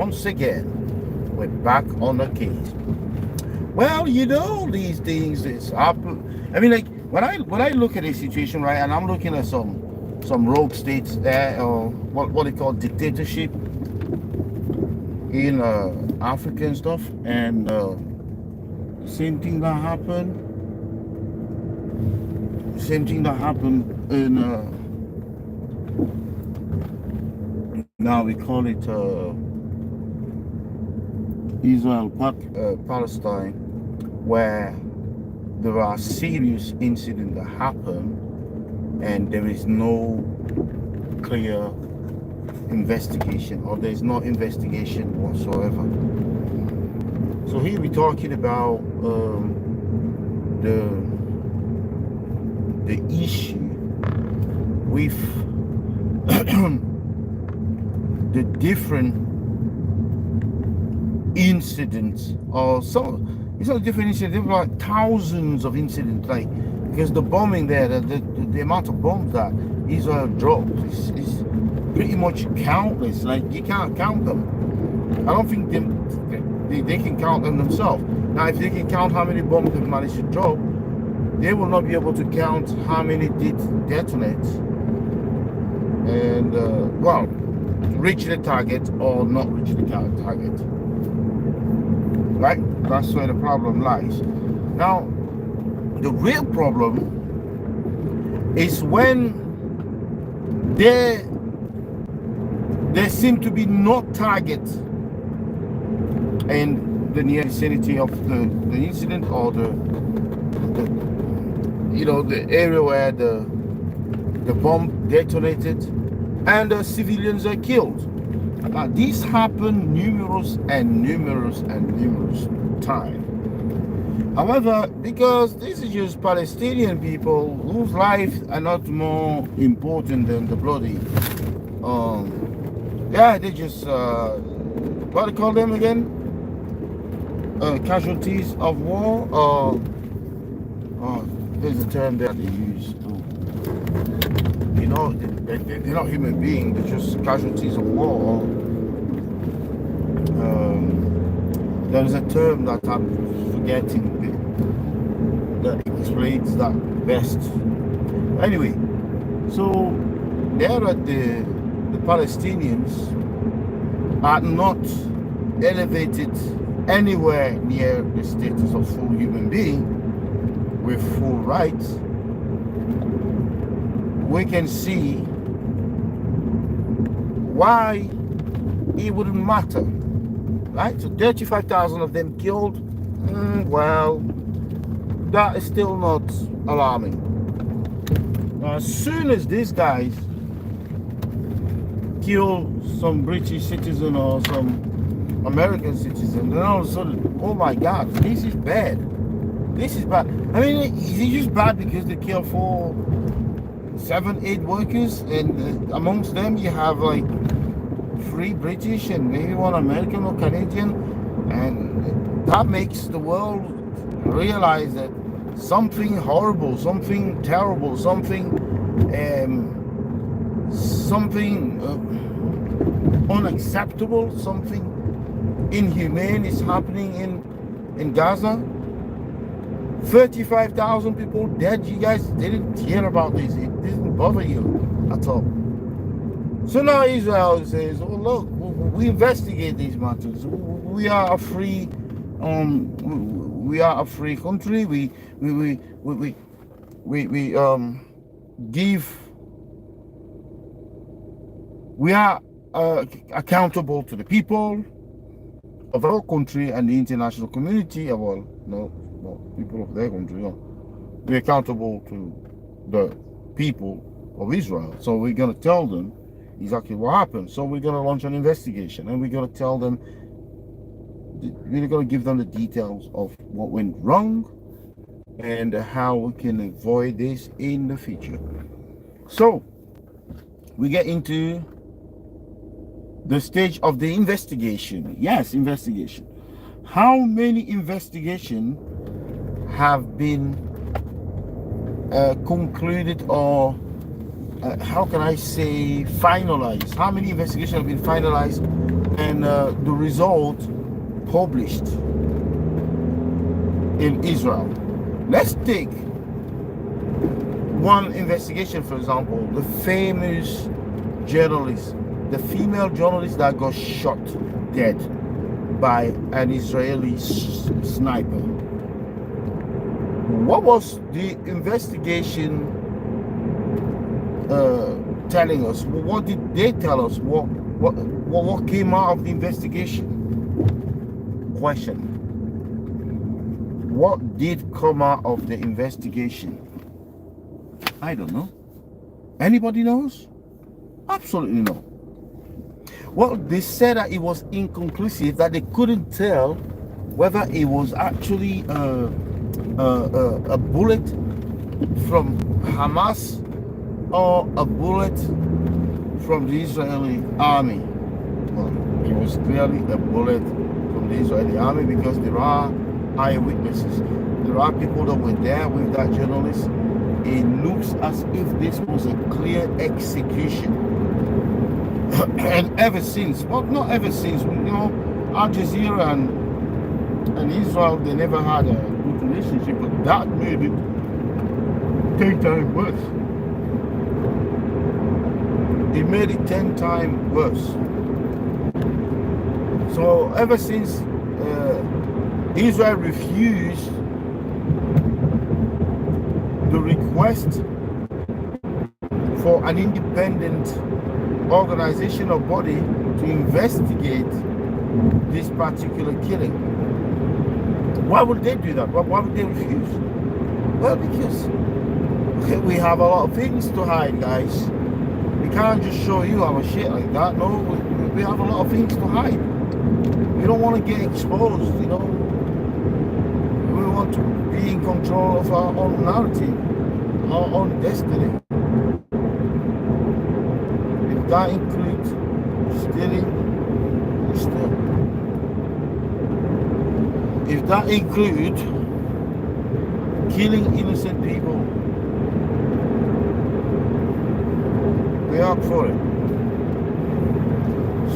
once again, we're back on the case. Well, these things is happen. I mean, like when I look at a situation, right, and I'm looking at some rogue states there, or what they call dictatorship in Africa and stuff, and same thing that happened. Same thing that happened in now we call it Israel, Palestine, where there are serious incidents that happen and there is no clear investigation, or there is no investigation whatsoever. So here we're talking about the issue with the different incidents, or some it's not different incidents, there were like thousands of incidents, like, because the bombing there, the amount of bombs that Israel dropped is pretty much countless. Like, you can't count them. I don't think they can count them themselves. Now, if they can count how many bombs they've managed to drop, they will not be able to count how many did detonate and well, reach the target or not reach the target. Right? That's where the problem lies. Now, the real problem is when there seem to be no target in the near vicinity of the incident, or the area where the bomb detonated and the civilians are killed. Now, this happened numerous times. However, because this is just Palestinian people whose lives are not more important than the bloody, they just, what do you call them again? Casualties of war, there's a term that they use too. They're not human beings, they're just casualties of war. There is a term that I'm forgetting that explains that best. Anyway, so there are the Palestinians are not elevated anywhere near the status of full human being with full rights. We can see why it wouldn't matter, right? So 35,000 of them killed, well, that is still not alarming. Now, as soon as these guys kill some British citizen or some American citizen, then all of a sudden, oh my God, this is bad. This is bad. I mean, is it just bad because they kill 4, 7, 8 workers, and amongst them you have like 3 British and maybe 1 American or Canadian, and that makes the world realize that something horrible, something terrible, something unacceptable, something inhumane is happening in Gaza. 35,000 people dead. You guys didn't hear about this. It didn't bother you at all. So now Israel says, "Oh look, we investigate these matters. We are a free, country. We are accountable to the people of our country and the international community. People of their country. We're accountable to the people of Israel. So we're going to tell them exactly what happened. So we're going to launch an investigation, and we're going to tell them, we're going to give them the details of what went wrong and how we can avoid this in the future." So we get into the stage of the investigation. Yes, investigation. How many investigations have been concluded, or how can I say finalized? How many investigations have been finalized and the result published in Israel. Let's take one investigation, for example, the famous journalist, the female journalist that got shot dead by an Israeli sniper. What was the investigation telling us? What did they tell us? What came out of the investigation? Question. What did come out of the investigation? I don't know. Anybody knows? Absolutely no. Well, they said that it was inconclusive, that they couldn't tell whether it was actually a bullet from Hamas or a bullet from the Israeli army. Well, it was clearly a bullet from the Israeli army because there are eyewitnesses. There are people that were there with that journalist. It looks as if this was a clear execution. And ever since, well, not ever since, Al Jazeera and Israel, they never had a good relationship, but that made it 10 times worse. It made it 10 times worse. So ever since Israel refused the request for an independent organization or body to investigate this particular killing. Why would they do that? Why would they refuse? Well, because we have a lot of things to hide, guys. We can't just show you our shit like that. No, we have a lot of things to hide. We don't want to get exposed, We want to be in control of our own narrative, our own destiny. If that includes stealing, we steal. If that includes killing innocent people, we are for it.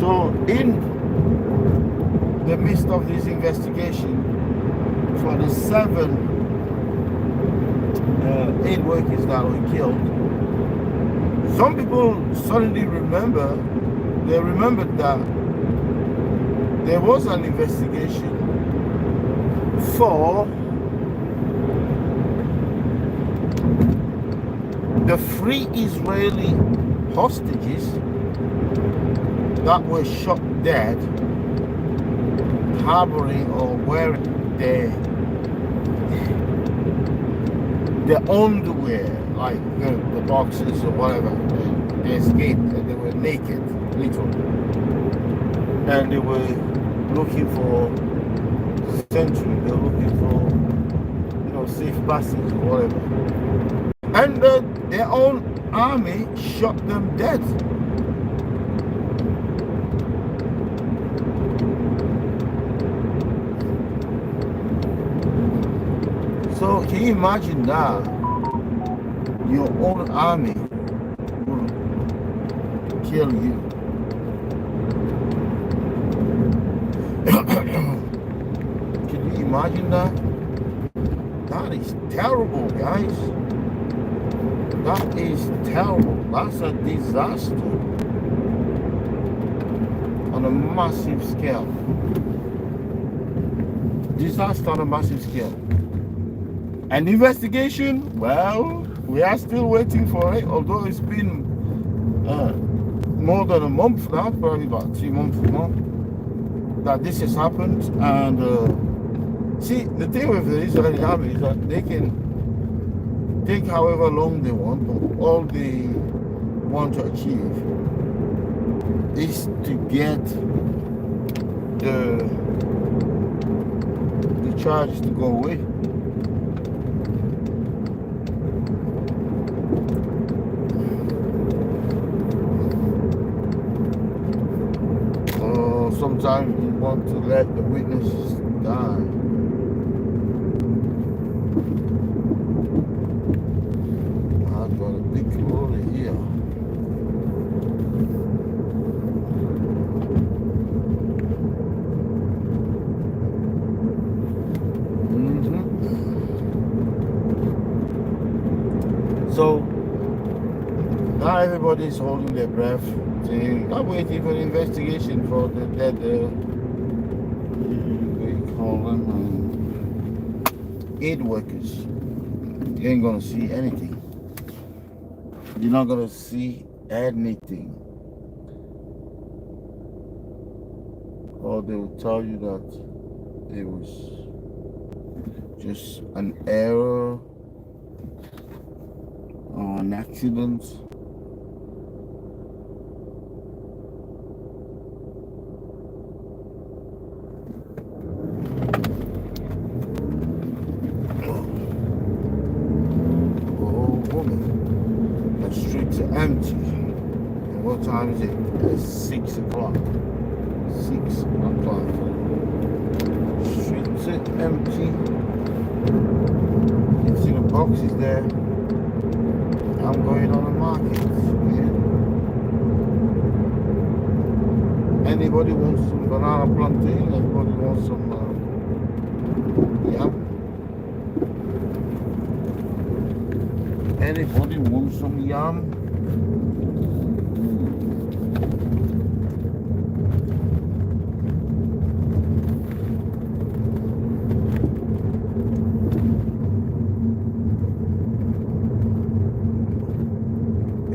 So in the midst of this investigation, for the 8 workers that were killed, some people suddenly remembered that there was an investigation for the 3 Israeli hostages that were shot dead, harboring or wearing their underwear, like the boxes or whatever. They escaped and they were naked, literally. And they were looking for sanctuary, they were looking for, safe passage or whatever. And their own army shot them dead. So can you imagine that your own army will kill you? Can you imagine that? That is terrible, guys. That is terrible. That's a disaster on a massive scale. Disaster on a massive scale. An investigation, well, we are still waiting for it, although it's been more than a month now, probably about 3 months now, that this has happened. And see, the thing with the Israeli army is that they can take however long they want, but all they want to achieve is to get the charges to go away. Sometimes you want to let the witnesses die. I've got a big roller here. So now everybody's holding their breath, saying, I'm waiting for an investigation for the dead, what do you call them, aid workers. You ain't gonna see anything. You're not gonna see anything. Or they will tell you that it was just an error or an accident. Oh woman, the streets are empty. And what time is it? It's 6 o'clock. 6 o'clock. Streets are empty. You can see the boxes there. I'm going on the market. Yeah. Anybody wants some banana plantain? Anybody wants some yam? Anybody wants some yam?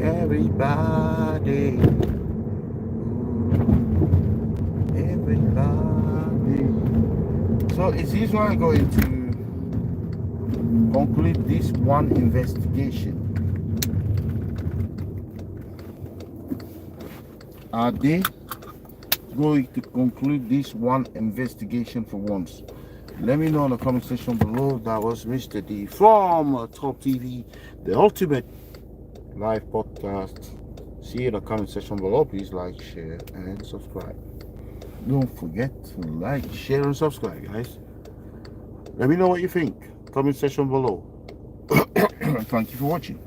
Everybody, everybody. So is Israel going to conclude this one investigation? Are they going to conclude this one investigation for once? Let me know in the comment section below. That was Mr. D from Top TV, the ultimate live podcast. See you in the comment section below. Please like, share, and subscribe. Don't forget to like, share, and subscribe, guys. Let me know what you think. Comment section below. Thank you for watching.